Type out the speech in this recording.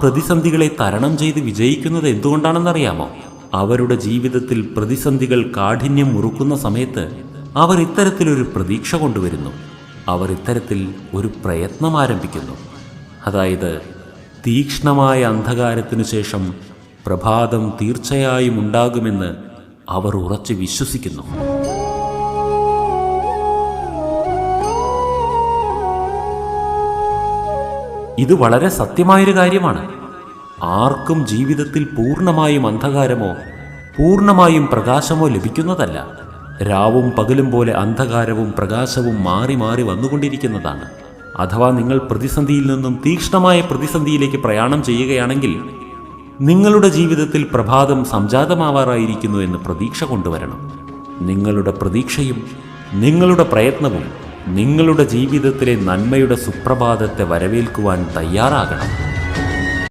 പ്രതിസന്ധികളെ തരണം ചെയ്ത് വിജയിക്കുന്നത് എന്തുകൊണ്ടാണെന്നറിയാമോ? അവരുടെ ജീവിതത്തിൽ പ്രതിസന്ധികൾ കാഠിന്യം മുറുക്കുന്ന സമയത്ത് അവർ ഇത്തരത്തിലൊരു പ്രതീക്ഷ കൊണ്ടുവരുന്നു. അവർ ഇത്തരത്തിൽ ഒരു പ്രയത്നം ആരംഭിക്കുന്നു. അതായത്, തീക്ഷ്ണമായ അന്ധകാരത്തിനു ശേഷം പ്രഭാതം തീർച്ചയായും ഉണ്ടാകുമെന്ന് അവർ ഉറച്ചു വിശ്വസിക്കുന്നു. ഇത് വളരെ സത്യമായൊരു കാര്യമാണ്. ആർക്കും ജീവിതത്തിൽ പൂർണ്ണമായും അന്ധകാരമോ പൂർണ്ണമായും പ്രകാശമോ ലഭിക്കുന്നതല്ല. രാവും പകലും പോലെ അന്ധകാരവും പ്രകാശവും മാറി മാറി വന്നുകൊണ്ടിരിക്കുന്നതാണ്. അഥവാ നിങ്ങൾ പ്രതിസന്ധിയിൽ നിന്നും തീക്ഷ്ണമായ പ്രതിസന്ധിയിലേക്ക് പ്രയാണം ചെയ്യുകയാണെങ്കിൽ നിങ്ങളുടെ ജീവിതത്തിൽ പ്രഭാതം സംജാതമാവാറായിരിക്കുന്നു എന്ന് പ്രതീക്ഷ കൊണ്ടുവരണം. നിങ്ങളുടെ പ്രതീക്ഷയും നിങ്ങളുടെ പ്രയത്നവും നിങ്ങളുടെ ജീവിതത്തിലെ നന്മയുടെ സുപ്രഭാതത്തെ വരവേൽക്കുവാൻ തയ്യാറാകണം.